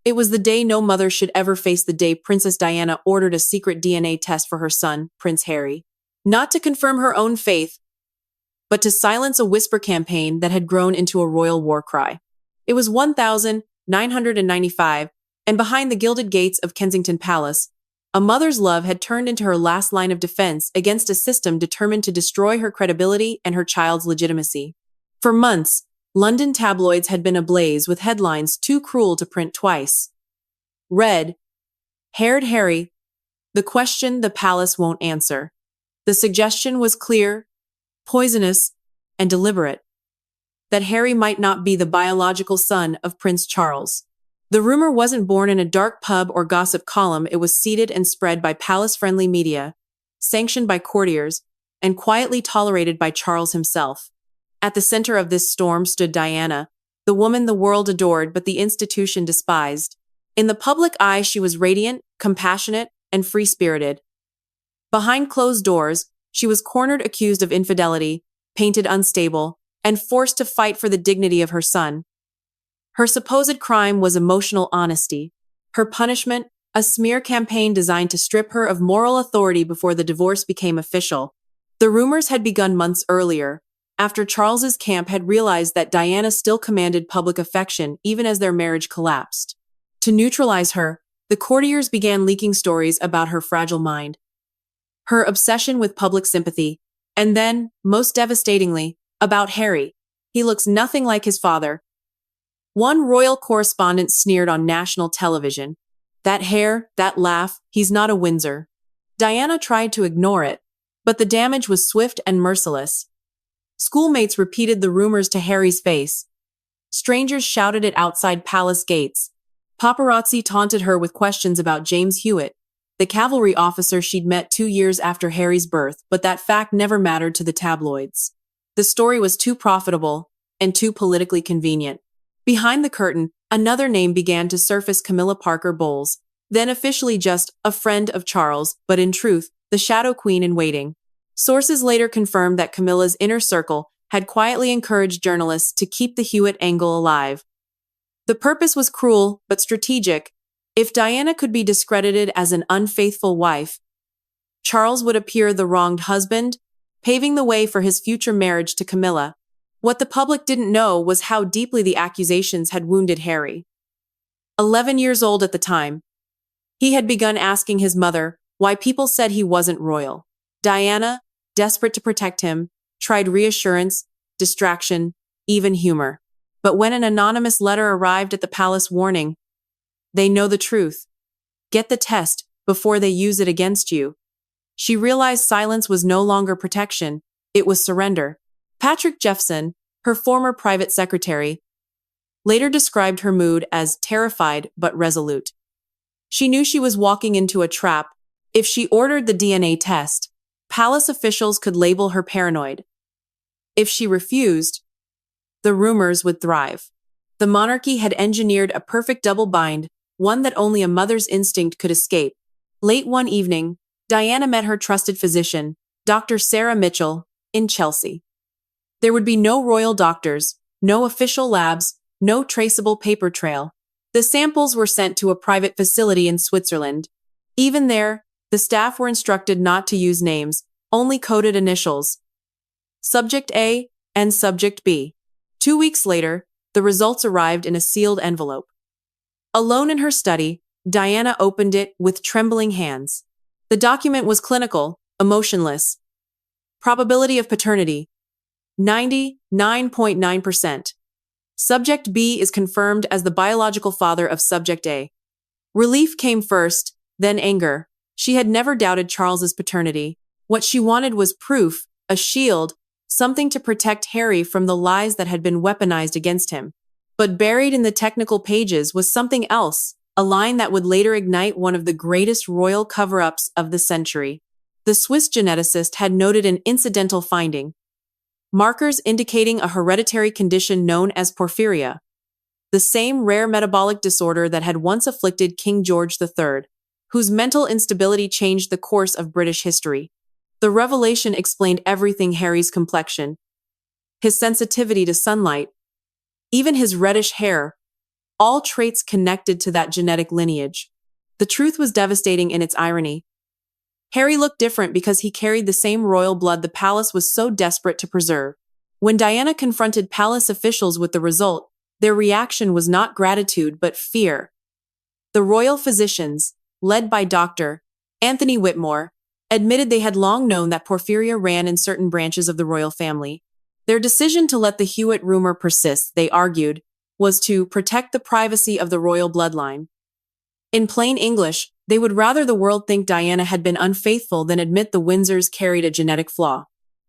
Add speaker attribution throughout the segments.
Speaker 1: It was the day no mother should ever face, the day Princess Diana ordered a secret DNA test for her son, Prince Harry. Not to confirm her own faith, but to silence a whisper campaign that had grown into a royal war cry. It was 1995, and behind the gilded gates of Kensington Palace, a mother's love had turned into her last line of defense against a system determined to destroy her credibility and her child's legitimacy. For months, London tabloids had been ablaze with headlines too cruel to print twice. Red-haired Harry, the question the palace won't answer. The suggestion was clear, poisonous, and deliberate: that Harry might not be the biological son of Prince Charles. The rumor wasn't born in a dark pub or gossip column. It was seeded and spread by palace-friendly media, sanctioned by courtiers, and quietly tolerated by Charles himself. At the center of this storm stood Diana, the woman the world adored but the institution despised. In the public eye, she was radiant, compassionate, and free-spirited. Behind closed doors, she was cornered, accused of infidelity, painted unstable, and forced to fight for the dignity of her son. Her supposed crime was emotional honesty. Her punishment, a smear campaign designed to strip her of moral authority before the divorce became official. The rumors had begun months earlier, after Charles's camp had realized that Diana still commanded public affection even as their marriage collapsed. To neutralize her, the courtiers began leaking stories about her fragile mind, her obsession with public sympathy, and then, most devastatingly, about Harry. He looks nothing like his father. One royal correspondent sneered on national television. That hair, that laugh, he's not a Windsor. Diana tried to ignore it, but the damage was swift and merciless. Schoolmates repeated the rumors to Harry's face. Strangers shouted it outside palace gates. Paparazzi taunted her with questions about James Hewitt, the cavalry officer she'd met 2 years after Harry's birth, but that fact never mattered to the tabloids. The story was too profitable and too politically convenient. Behind the curtain, another name began to surface: Camilla Parker Bowles, then officially just a friend of Charles, but in truth, the shadow queen in waiting. Sources later confirmed that Camilla's inner circle had quietly encouraged journalists to keep the Hewitt angle alive. The purpose was cruel, but strategic. If Diana could be discredited as an unfaithful wife, Charles would appear the wronged husband, paving the way for his future marriage to Camilla. What the public didn't know was how deeply the accusations had wounded Harry. 11 years old at the time, he had begun asking his mother why people said he wasn't royal. Diana, desperate to protect him, tried reassurance, distraction, even humor. But when an anonymous letter arrived at the palace warning, "They know the truth. Get the test before they use it against you," she realized silence was no longer protection, it was surrender. Patrick Jeffson, her former private secretary, later described her mood as terrified but resolute. She knew she was walking into a trap. If she ordered the DNA test, palace officials could label her paranoid. If she refused, the rumors would thrive. The monarchy had engineered a perfect double bind, one that only a mother's instinct could escape. Late one evening, Diana met her trusted physician, Dr. Sarah Mitchell, in Chelsea. There would be no royal doctors, no official labs, no traceable paper trail. The samples were sent to a private facility in Switzerland. Even there, the staff were instructed not to use names, only coded initials: Subject A and Subject B. 2 weeks later, the results arrived in a sealed envelope. Alone in her study, Diana opened it with trembling hands. The document was clinical, emotionless. Probability of paternity: 99.9%. Subject B is confirmed as the biological father of Subject A. Relief came first, then anger. She had never doubted Charles's paternity. What she wanted was proof, a shield, something to protect Harry from the lies that had been weaponized against him. But buried in the technical pages was something else, a line that would later ignite one of the greatest royal cover-ups of the century. The Swiss geneticist had noted an incidental finding: markers indicating a hereditary condition known as porphyria, the same rare metabolic disorder that had once afflicted King George III, whose mental instability changed the course of British history. The revelation explained everything: Harry's complexion, his sensitivity to sunlight, even his reddish hair, all traits connected to that genetic lineage. The truth was devastating in its irony. Harry looked different because he carried the same royal blood the palace was so desperate to preserve. When Diana confronted palace officials with the result, their reaction was not gratitude but fear. The royal physicians, led by Dr. Anthony Whitmore, admitted they had long known that porphyria ran in certain branches of the royal family. Their decision to let the Hewitt rumor persist, they argued, was to protect the privacy of the royal bloodline. In plain English, they would rather the world think Diana had been unfaithful than admit the Windsors carried a genetic flaw.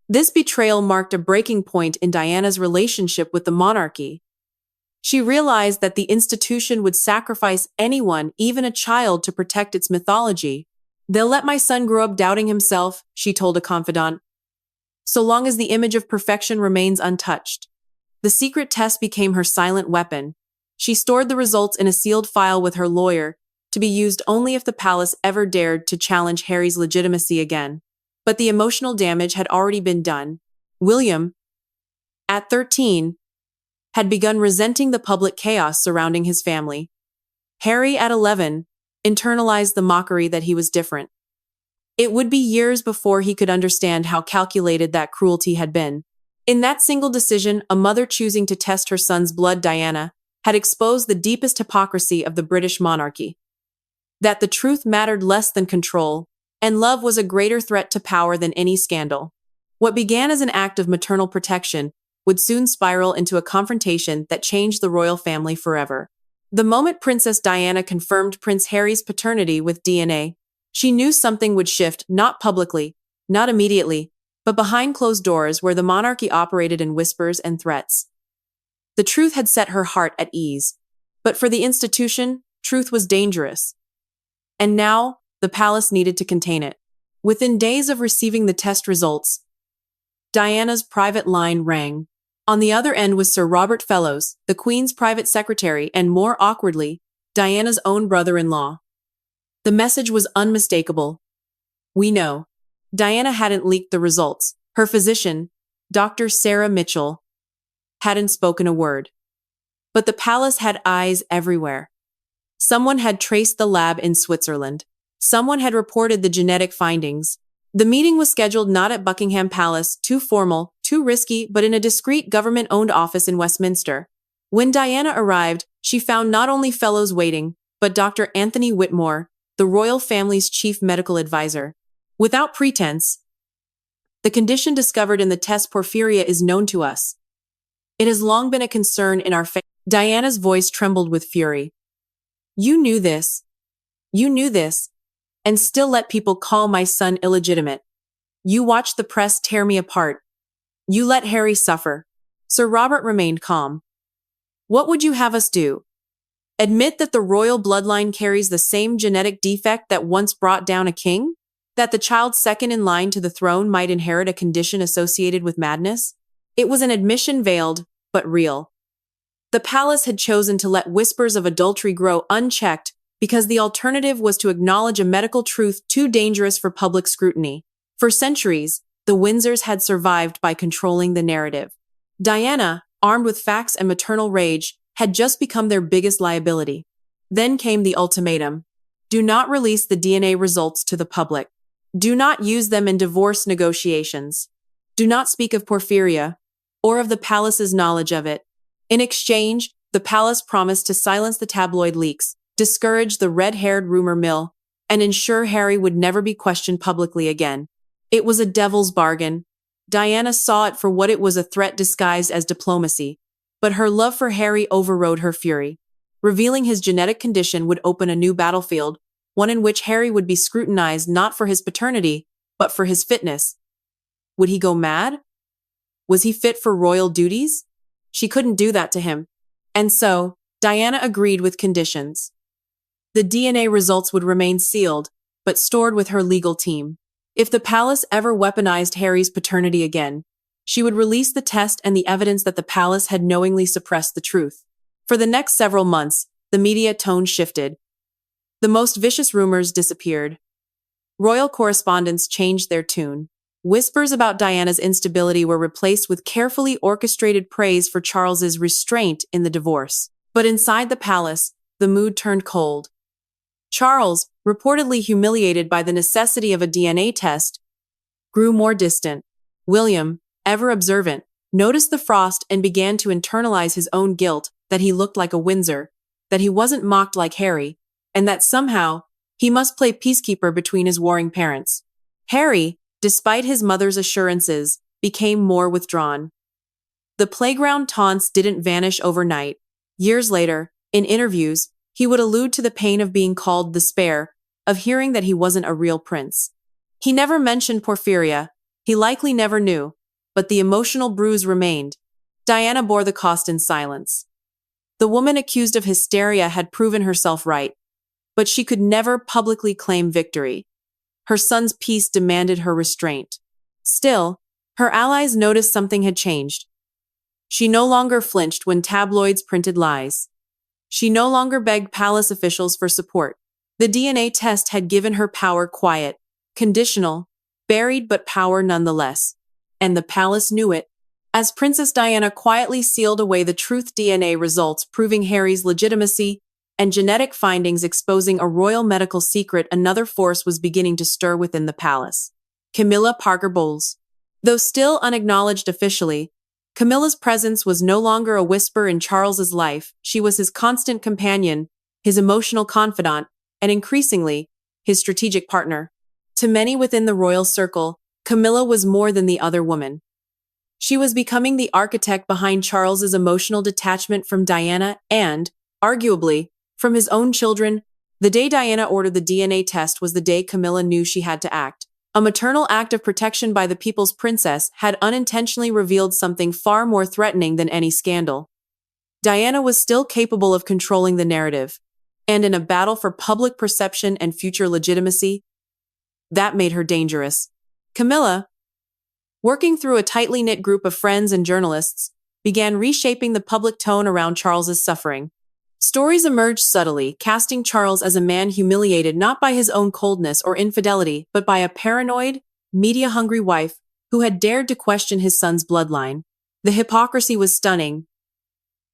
Speaker 1: This betrayal marked a breaking point in Diana's relationship with the monarchy. She realized that the institution would sacrifice anyone, even a child, to protect its mythology. "They'll let my son grow up doubting himself," she told a confidant, "so long as the image of perfection remains untouched." The secret test became her silent weapon. She stored the results in a sealed file with her lawyer, to be used only if the palace ever dared to challenge Harry's legitimacy again. But the emotional damage had already been done. William, at 13, had begun resenting the public chaos surrounding his family. Harry, at 11, internalized the mockery that he was different. It would be years before he could understand how calculated that cruelty had been. In that single decision, a mother choosing to test her son's blood, Diana, had exposed the deepest hypocrisy of the British monarchy. That the truth mattered less than control, and love was a greater threat to power than any scandal. What began as an act of maternal protection would soon spiral into a confrontation that changed the royal family forever. The moment Princess Diana confirmed Prince Harry's paternity with DNA, she knew something would shift, not publicly, not immediately, but behind closed doors where the monarchy operated in whispers and threats. The truth had set her heart at ease, but for the institution, truth was dangerous. And now, the palace needed to contain it. Within days of receiving the test results, Diana's private line rang. On the other end was Sir Robert Fellows, the Queen's private secretary, and more awkwardly, Diana's own brother-in-law. The message was unmistakable. "We know." Diana hadn't leaked the results. Her physician, Dr. Sarah Mitchell, hadn't spoken a word. But the palace had eyes everywhere. Someone had traced the lab in Switzerland. Someone had reported the genetic findings. The meeting was scheduled not at Buckingham Palace, too formal, too risky, but in a discreet government-owned office in Westminster. When Diana arrived, she found not only Fellows waiting, but Dr. Anthony Whitmore, the royal family's chief medical advisor. Without pretense, "The condition discovered in the test porphyria is known to us. It has long been a concern in our family." Diana's voice trembled with fury. "You knew this. You knew this, and still let people call my son illegitimate. You watched the press tear me apart. You let Harry suffer." Sir Robert remained calm. "What would you have us do? Admit that the royal bloodline carries the same genetic defect that once brought down a king? That the child second in line to the throne might inherit a condition associated with madness?" It was an admission veiled, but real. The palace had chosen to let whispers of adultery grow unchecked because the alternative was to acknowledge a medical truth too dangerous for public scrutiny. For centuries, the Windsors had survived by controlling the narrative. Diana, armed with facts and maternal rage, had just become their biggest liability. Then came the ultimatum. Do not release the DNA results to the public. Do not use them in divorce negotiations. Do not speak of porphyria, or of the palace's knowledge of it. In exchange, the palace promised to silence the tabloid leaks, discourage the red-haired rumor mill, and ensure Harry would never be questioned publicly again. It was a devil's bargain. Diana saw it for what it was, a threat disguised as diplomacy, but her love for Harry overrode her fury. Revealing his genetic condition would open a new battlefield, one in which Harry would be scrutinized not for his paternity, but for his fitness. Would he go mad? Was he fit for royal duties? She couldn't do that to him. And so, Diana agreed with conditions. The DNA results would remain sealed, but stored with her legal team. If the palace ever weaponized Harry's paternity again, she would release the test and the evidence that the palace had knowingly suppressed the truth. For the next several months, the media tone shifted. The most vicious rumors disappeared. Royal correspondents changed their tune. Whispers about Diana's instability were replaced with carefully orchestrated praise for Charles's restraint in the divorce. But inside the palace, the mood turned cold. Charles, reportedly humiliated by the necessity of a DNA test, grew more distant. William, ever observant, noticed the frost and began to internalize his own guilt that he looked like a Windsor, that he wasn't mocked like Harry, and that somehow he must play peacekeeper between his warring parents. Harry, despite his mother's assurances, became more withdrawn. The playground taunts didn't vanish overnight. Years later, in interviews, he would allude to the pain of being called the spare, of hearing that he wasn't a real prince. He never mentioned Porphyria. He likely never knew, but the emotional bruise remained. Diana bore the cost in silence. The woman accused of hysteria had proven herself right, but she could never publicly claim victory. Her son's peace demanded her restraint. Still, her allies noticed something had changed. She no longer flinched when tabloids printed lies. She no longer begged palace officials for support. The DNA test had given her power, quiet, conditional, buried but power nonetheless. And the palace knew it. As Princess Diana quietly sealed away the truth DNA results proving Harry's legitimacy and genetic findings exposing a royal medical secret, another force was beginning to stir within the palace. Camilla Parker Bowles. Though still unacknowledged officially, Camilla's presence was no longer a whisper in Charles's life. She was his constant companion, his emotional confidant, and increasingly, his strategic partner. To many within the royal circle, Camilla was more than the other woman. She was becoming the architect behind Charles's emotional detachment from Diana and, arguably, from his own children. The day Diana ordered the DNA test was the day Camilla knew she had to act. A maternal act of protection by the people's princess had unintentionally revealed something far more threatening than any scandal. Diana was still capable of controlling the narrative, and in a battle for public perception and future legitimacy, that made her dangerous. Camilla, working through a tightly knit group of friends and journalists, began reshaping the public tone around Charles's suffering. Stories emerged subtly, casting Charles as a man humiliated not by his own coldness or infidelity, but by a paranoid, media-hungry wife who had dared to question his son's bloodline. The hypocrisy was stunning,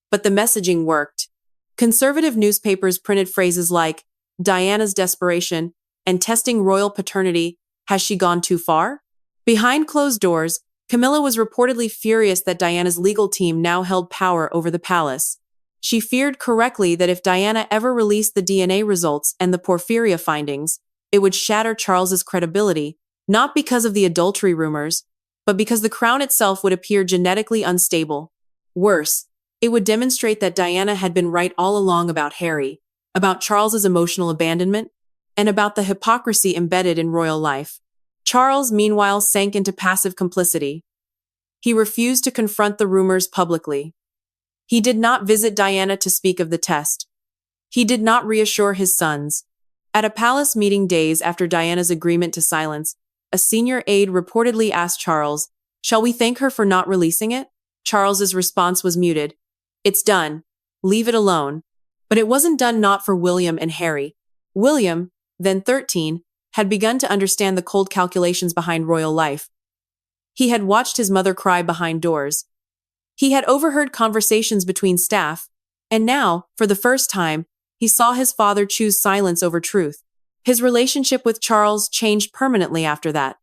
Speaker 1: but the messaging worked. Conservative newspapers printed phrases like, "Diana's desperation," and "testing royal paternity, has she gone too far?" Behind closed doors, Camilla was reportedly furious that Diana's legal team now held power over the palace. She feared correctly that if Diana ever released the DNA results and the Porphyria findings, it would shatter Charles's credibility, not because of the adultery rumors, but because the crown itself would appear genetically unstable. Worse, it would demonstrate that Diana had been right all along about Harry, about Charles's emotional abandonment, and about the hypocrisy embedded in royal life. Charles, meanwhile, sank into passive complicity. He refused to confront the rumors publicly. He did not visit Diana to speak of the test. He did not reassure his sons. At a palace meeting days after Diana's agreement to silence, a senior aide reportedly asked Charles, "Shall we thank her for not releasing it?" Charles's response was muted. "It's done. Leave it alone." But it wasn't done not for William and Harry. William, then 13, had begun to understand the cold calculations behind royal life. He had watched his mother cry behind doors. He had overheard conversations between staff, and now, for the first time, he saw his father choose silence over truth. His relationship with Charles changed permanently after that.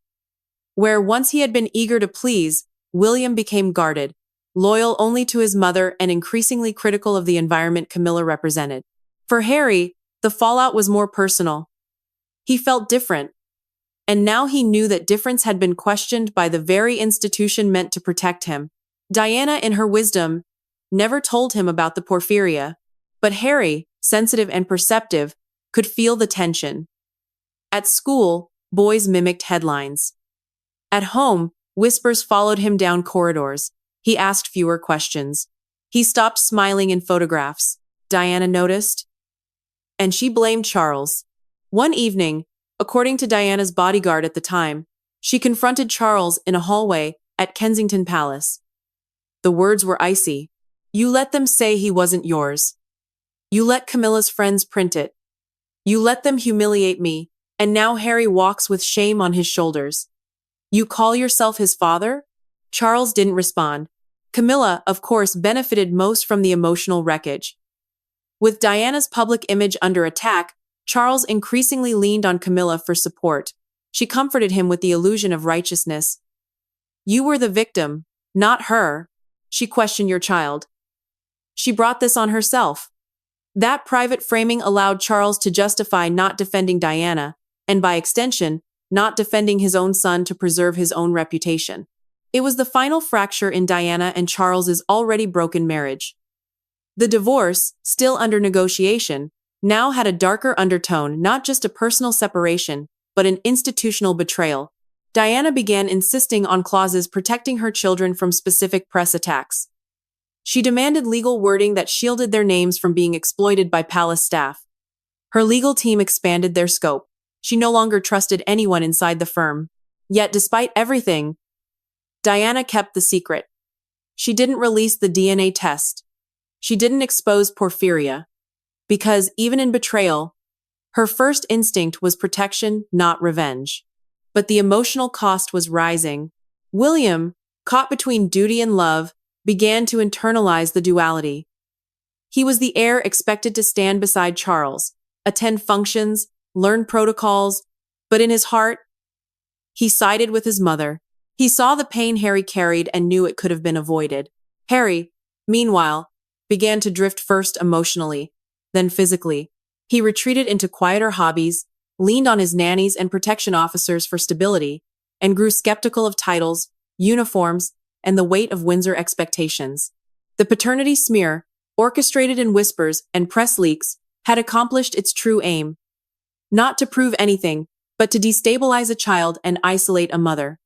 Speaker 1: Where once he had been eager to please, William became guarded, loyal only to his mother and increasingly critical of the environment Camilla represented. For Harry, the fallout was more personal. He felt different, and now he knew that difference had been questioned by the very institution meant to protect him. Diana, in her wisdom, never told him about the Porphyria, but Harry, sensitive and perceptive, could feel the tension. At school, boys mimicked headlines. At home, whispers followed him down corridors. He asked fewer questions. He stopped smiling in photographs. Diana noticed, and she blamed Charles. One evening, according to Diana's bodyguard at the time, she confronted Charles in a hallway at Kensington Palace. The words were icy. "You let them say he wasn't yours. You let Camilla's friends print it. You let them humiliate me, and now Harry walks with shame on his shoulders. You call yourself his father?" Charles didn't respond. Camilla, of course, benefited most from the emotional wreckage. With Diana's public image under attack, Charles increasingly leaned on Camilla for support. She comforted him with the illusion of righteousness. "You were the victim, not her," she questioned your child. "She brought this on herself." That private framing allowed Charles to justify not defending Diana, and by extension, not defending his own son to preserve his own reputation. It was the final fracture in Diana and Charles's already broken marriage. The divorce, still under negotiation, now had a darker undertone, not just a personal separation, but an institutional betrayal. Diana began insisting on clauses protecting her children from specific press attacks. She demanded legal wording that shielded their names from being exploited by palace staff. Her legal team expanded their scope. She no longer trusted anyone inside the firm. Yet, despite everything, Diana kept the secret. She didn't release the DNA test. She didn't expose Porphyria. Because, even in betrayal, her first instinct was protection, not revenge. But the emotional cost was rising. William, caught between duty and love, began to internalize the duality. He was the heir expected to stand beside Charles, attend functions, learn protocols, but in his heart, he sided with his mother. He saw the pain Harry carried and knew it could have been avoided. Harry, meanwhile, began to drift first emotionally, then physically. He retreated into quieter hobbies, leaned on his nannies and protection officers for stability, and grew skeptical of titles, uniforms, and the weight of Windsor expectations. The paternity smear, orchestrated in whispers and press leaks, had accomplished its true aim. Not to prove anything, but to destabilize a child and isolate a mother.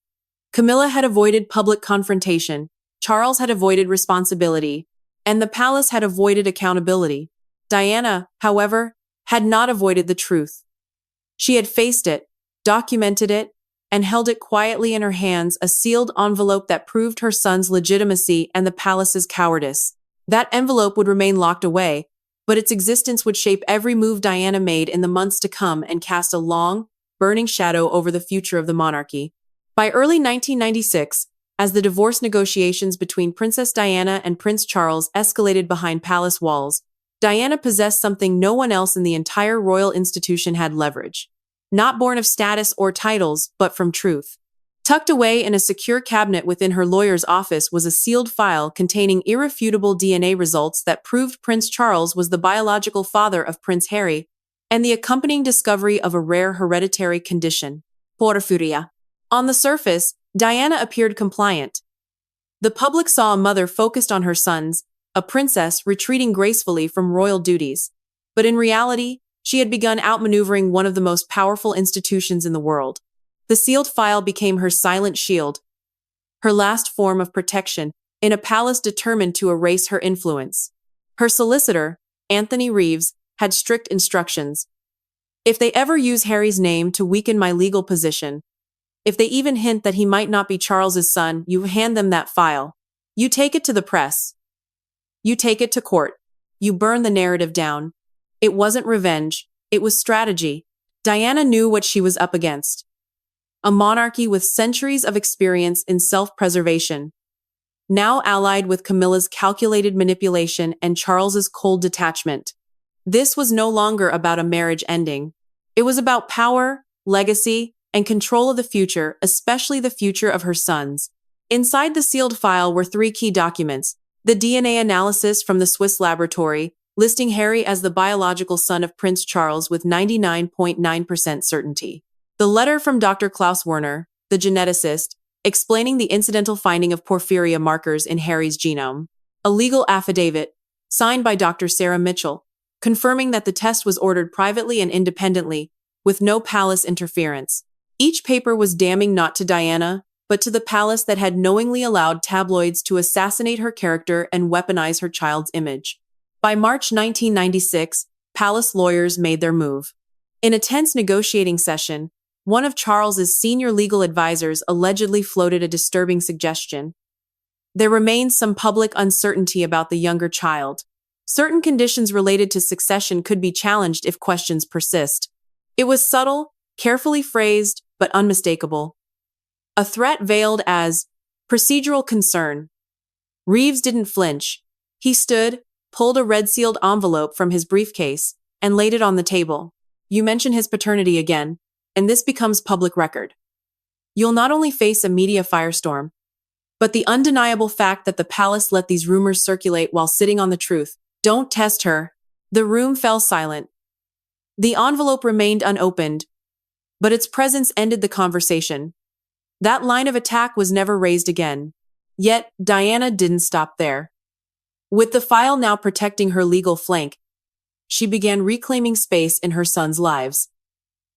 Speaker 1: Camilla had avoided public confrontation, Charles had avoided responsibility, and the palace had avoided accountability. Diana, however, had not avoided the truth. She had faced it, documented it, and held it quietly in her hands, a sealed envelope that proved her son's legitimacy and the palace's cowardice. That envelope would remain locked away, but its existence would shape every move Diana made in the months to come and cast a long, burning shadow over the future of the monarchy. By early 1996, as the divorce negotiations between Princess Diana and Prince Charles escalated behind palace walls, Diana possessed something no one else in the entire royal institution had: leverage. Not born of status or titles, but from truth. Tucked away in a secure cabinet within her lawyer's office was a sealed file containing irrefutable DNA results that proved Prince Charles was the biological father of Prince Harry, and the accompanying discovery of a rare hereditary condition, porphyria. On the surface, Diana appeared compliant. The public saw a mother focused on her sons, a princess retreating gracefully from royal duties. But in reality, she had begun outmaneuvering one of the most powerful institutions in the world. The sealed file became her silent shield, her last form of protection in a palace determined to erase her influence. Her solicitor, Anthony Reeves, had strict instructions. "If they ever use Harry's name to weaken my legal position, if they even hint that he might not be Charles's son, you hand them that file. You take it to the press. You take it to court. You burn the narrative down." It wasn't revenge, it was strategy. Diana knew what she was up against. A monarchy with centuries of experience in self-preservation, now allied with Camilla's calculated manipulation and Charles's cold detachment. This was no longer about a marriage ending. It was about power, legacy, and control of the future, especially the future of her sons. Inside the sealed file were 3 key documents: the DNA analysis from the Swiss laboratory, listing Harry as the biological son of Prince Charles with 99.9% certainty. The letter from Dr. Klaus Werner, the geneticist, explaining the incidental finding of porphyria markers in Harry's genome. A legal affidavit, signed by Dr. Sarah Mitchell, confirming that the test was ordered privately and independently, with no palace interference. Each paper was damning not to Diana, but to the palace that had knowingly allowed tabloids to assassinate her character and weaponize her child's image. By March 1996, palace lawyers made their move. In a tense negotiating session, one of Charles's senior legal advisors allegedly floated a disturbing suggestion. There remains some public uncertainty about the younger child. Certain conditions related to succession could be challenged if questions persist. It was subtle, carefully phrased, but unmistakable. A threat veiled as procedural concern. Reeves didn't flinch. He stood, pulled a red-sealed envelope from his briefcase, and laid it on the table. You mention his paternity again, and this becomes public record. You'll not only face a media firestorm, but the undeniable fact that the palace let these rumors circulate while sitting on the truth. Don't test her. The room fell silent. The envelope remained unopened, but its presence ended the conversation. That line of attack was never raised again. Yet, Diana didn't stop there. With the file now protecting her legal flank, she began reclaiming space in her sons' lives.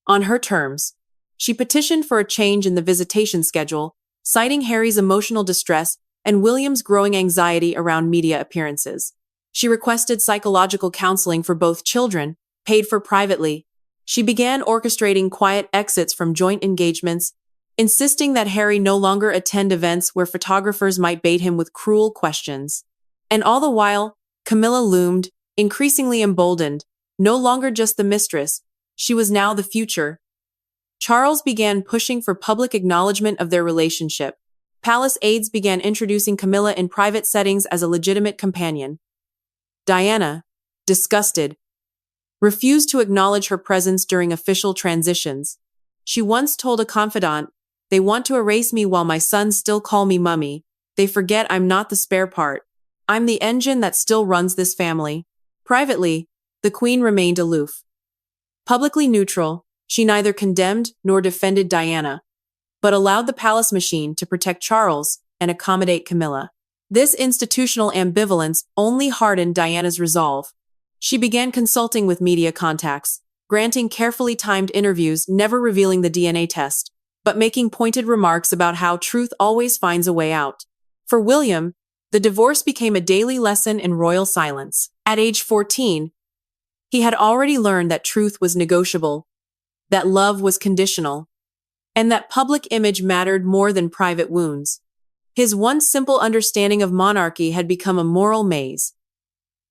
Speaker 1: On her terms, she petitioned for a change in the visitation schedule, citing Harry's emotional distress and William's growing anxiety around media appearances. She requested psychological counseling for both children, paid for privately. She began orchestrating quiet exits from joint engagements, insisting that Harry no longer attend events where photographers might bait him with cruel questions. And all the while, Camilla loomed, increasingly emboldened, no longer just the mistress, she was now the future. Charles began pushing for public acknowledgement of their relationship. Palace aides began introducing Camilla in private settings as a legitimate companion. Diana, disgusted, refused to acknowledge her presence during official transitions. She once told a confidant, "They want to erase me while my sons still call me mummy. They forget I'm not the spare part. I'm the engine that still runs this family." Privately, the Queen remained aloof. Publicly neutral, she neither condemned nor defended Diana, but allowed the palace machine to protect Charles and accommodate Camilla. This institutional ambivalence only hardened Diana's resolve. She began consulting with media contacts, granting carefully timed interviews, never revealing the DNA test, but making pointed remarks about how truth always finds a way out. For William, the divorce became a daily lesson in royal silence. At age 14, he had already learned that truth was negotiable, that love was conditional, and that public image mattered more than private wounds. His once simple understanding of monarchy had become a moral maze.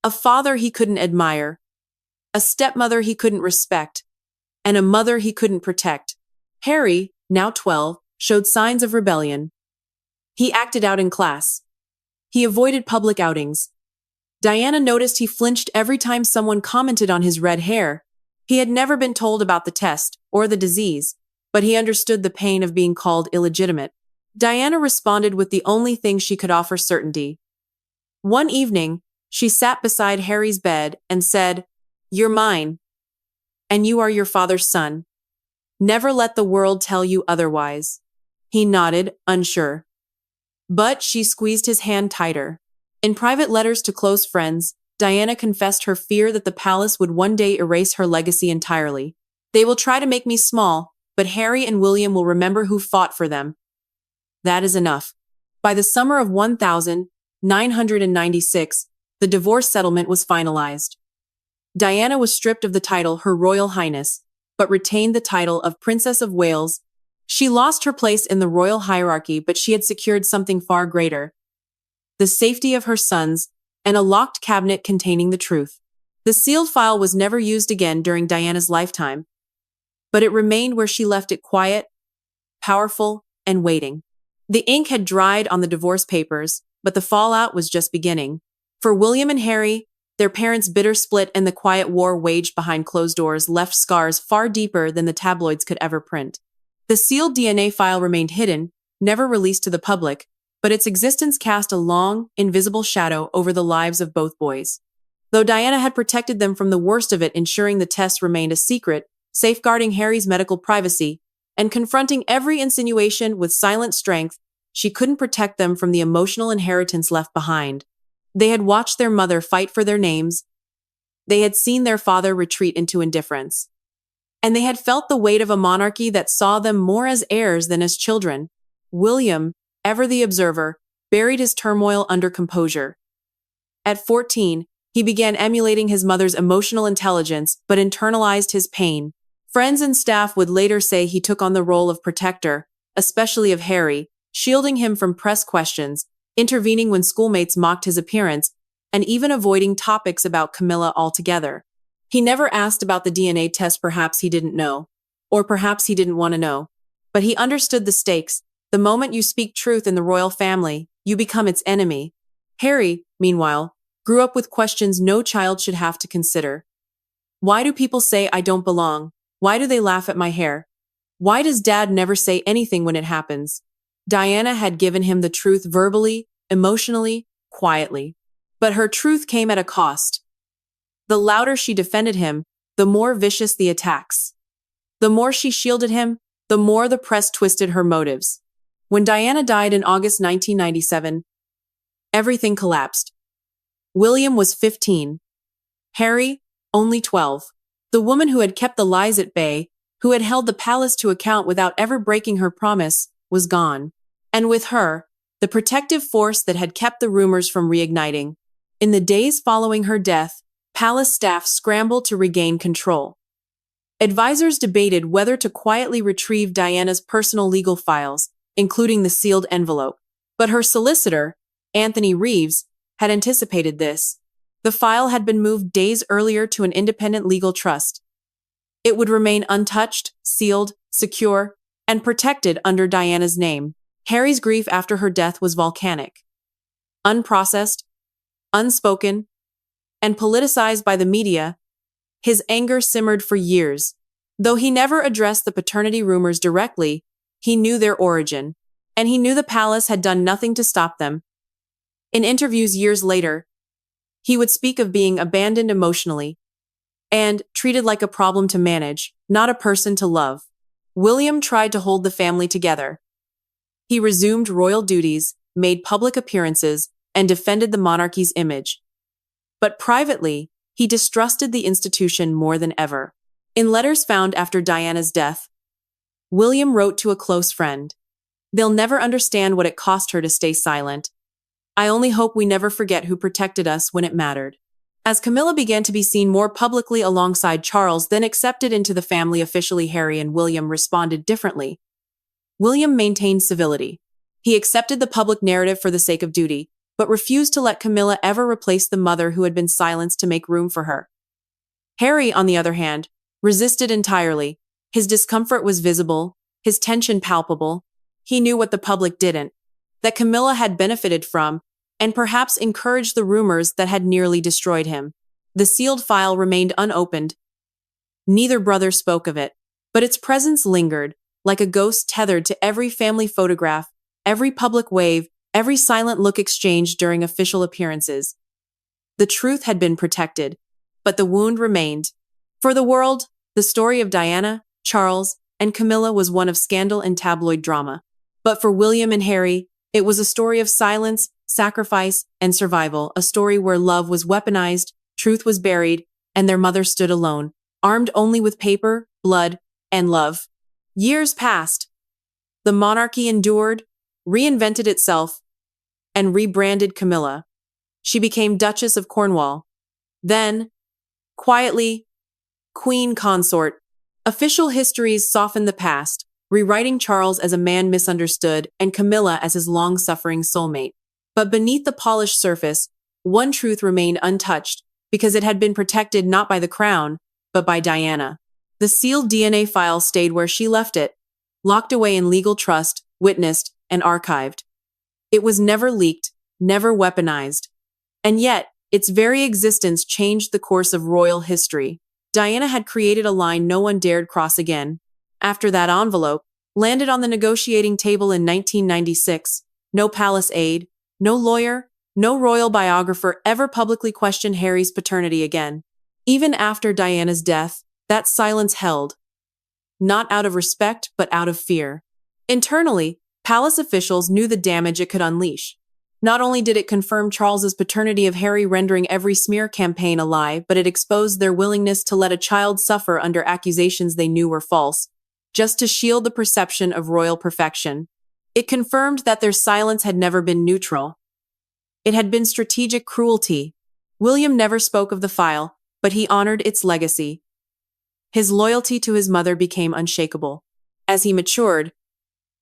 Speaker 1: A father he couldn't admire, a stepmother he couldn't respect, and a mother he couldn't protect. Harry, now 12, showed signs of rebellion. He acted out in class. He avoided public outings. Diana noticed he flinched every time someone commented on his red hair. He had never been told about the test or the disease, but he understood the pain of being called illegitimate. Diana responded with the only thing she could offer: certainty. One evening, she sat beside Harry's bed and said, "You're mine, and you are your father's son. Never let the world tell you otherwise." He nodded, unsure. But she squeezed his hand tighter. In private letters to close friends, Diana confessed her fear that the palace would one day erase her legacy entirely. "They will try to make me small, but Harry and William will remember who fought for them. That is enough." By the summer of 1996, the divorce settlement was finalized. Diana was stripped of the title Her Royal Highness, but retained the title of Princess of Wales. She lost her place in the royal hierarchy, but she had secured something far greater: the safety of her sons and a locked cabinet containing the truth. The sealed file was never used again during Diana's lifetime, but it remained where she left it, quiet, powerful, and waiting. The ink had dried on the divorce papers, but the fallout was just beginning. For William and Harry, their parents' bitter split and the quiet war waged behind closed doors left scars far deeper than the tabloids could ever print. The sealed DNA file remained hidden, never released to the public, but its existence cast a long, invisible shadow over the lives of both boys. Though Diana had protected them from the worst of it, ensuring the test remained a secret, safeguarding Harry's medical privacy, and confronting every insinuation with silent strength, she couldn't protect them from the emotional inheritance left behind. They had watched their mother fight for their names. They had seen their father retreat into indifference. And they had felt the weight of a monarchy that saw them more as heirs than as children. William, ever the observer, buried his turmoil under composure. At 14, he began emulating his mother's emotional intelligence, but internalized his pain. Friends and staff would later say he took on the role of protector, especially of Harry, shielding him from press questions, intervening when schoolmates mocked his appearance, and even avoiding topics about Camilla altogether. He never asked about the DNA test. Perhaps he didn't know, or perhaps he didn't want to know. But he understood the stakes. The moment you speak truth in the royal family, you become its enemy. Harry, meanwhile, grew up with questions no child should have to consider. Why do people say I don't belong? Why do they laugh at my hair? Why does dad never say anything when it happens? Diana had given him the truth verbally, emotionally, quietly. But her truth came at a cost. The louder she defended him, the more vicious the attacks. The more she shielded him, the more the press twisted her motives. When Diana died in August 1997, everything collapsed. William was 15. Harry, only 12. The woman who had kept the lies at bay, who had held the palace to account without ever breaking her promise, was gone. And with her, the protective force that had kept the rumors from reigniting. In the days following her death, palace staff scrambled to regain control. Advisors debated whether to quietly retrieve Diana's personal legal files, including the sealed envelope. But her solicitor, Anthony Reeves, had anticipated this. The file had been moved days earlier to an independent legal trust. It would remain untouched, sealed, secure, and protected under Diana's name. Harry's grief after her death was volcanic. Unprocessed, unspoken, and politicized by the media, his anger simmered for years. Though he never addressed the paternity rumors directly, he knew their origin, and he knew the palace had done nothing to stop them. In interviews years later, he would speak of being abandoned emotionally and treated like a problem to manage, not a person to love. William tried to hold the family together. He resumed royal duties, made public appearances, and defended the monarchy's image. But privately, he distrusted the institution more than ever. In letters found after Diana's death, William wrote to a close friend, "They'll never understand what it cost her to stay silent. I only hope we never forget who protected us when it mattered." As Camilla began to be seen more publicly alongside Charles, then accepted into the family officially, Harry and William responded differently. William maintained civility. He accepted the public narrative for the sake of duty, but refused to let Camilla ever replace the mother who had been silenced to make room for her. Harry, on the other hand, resisted entirely. His discomfort was visible, his tension palpable. He knew what the public didn't, that Camilla had benefited from, and perhaps encouraged the rumors that had nearly destroyed him. The sealed file remained unopened. Neither brother spoke of it, but its presence lingered, like a ghost tethered to every family photograph, every public wave, every silent look exchanged during official appearances. The truth had been protected, but the wound remained. For the world, the story of Diana, Charles, and Camilla was one of scandal and tabloid drama. But for William and Harry, it was a story of silence, sacrifice, and survival, a story where love was weaponized, truth was buried, and their mother stood alone, armed only with paper, blood, and love. Years passed. The monarchy endured, reinvented itself, and rebranded Camilla. She became Duchess of Cornwall. Then, quietly, Queen Consort. Official histories softened the past, rewriting Charles as a man misunderstood and Camilla as his long-suffering soulmate. But beneath the polished surface, one truth remained untouched, because it had been protected not by the crown, but by Diana. The sealed DNA file stayed where she left it, locked away in legal trust, witnessed, and archived. It was never leaked, never weaponized. And yet, its very existence changed the course of royal history. Diana had created a line no one dared cross again. After that envelope landed on the negotiating table in 1996, no palace aide, no lawyer, no royal biographer ever publicly questioned Harry's paternity again. Even after Diana's death, that silence held. Not out of respect, but out of fear. Internally, palace officials knew the damage it could unleash. Not only did it confirm Charles's paternity of Harry, rendering every smear campaign a lie, but it exposed their willingness to let a child suffer under accusations they knew were false, just to shield the perception of royal perfection. It confirmed that their silence had never been neutral. It had been strategic cruelty. William never spoke of the file, but he honored its legacy. His loyalty to his mother became unshakable. As he matured,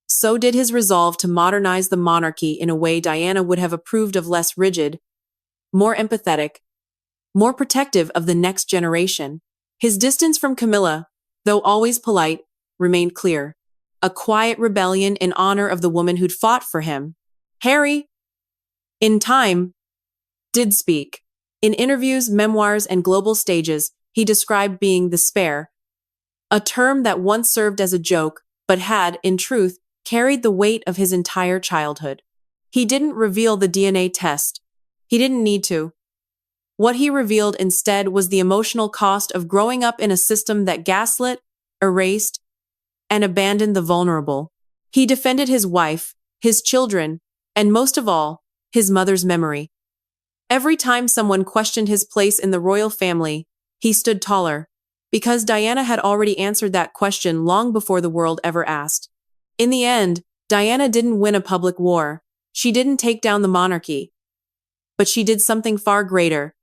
Speaker 1: so did his resolve to modernize the monarchy in a way Diana would have approved of, less rigid, more empathetic, more protective of the next generation. His distance from Camilla, though always polite, remained clear. A quiet rebellion in honor of the woman who'd fought for him. Harry, in time, did speak. In interviews, memoirs, and global stages, he described being the spare, a term that once served as a joke, but had, in truth, carried the weight of his entire childhood. He didn't reveal the DNA test. He didn't need to. What he revealed instead was the emotional cost of growing up in a system that gaslit, erased, and abandoned the vulnerable. He defended his wife, his children, and most of all, his mother's memory. Every time someone questioned his place in the royal family, he stood taller, because Diana had already answered that question long before the world ever asked. In the end, Diana didn't win a public war. She didn't take down the monarchy. But she did something far greater.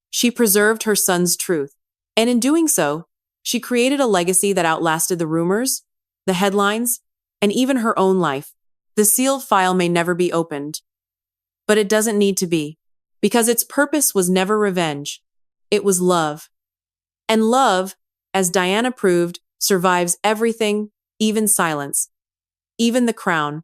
Speaker 1: She preserved her son's truth. And in doing so, she created a legacy that outlasted the rumors, the headlines, and even her own life. The sealed file may never be opened. But it doesn't need to be. Because its purpose was never revenge. It was love. And love, as Diana proved, survives everything, even silence, even the crown.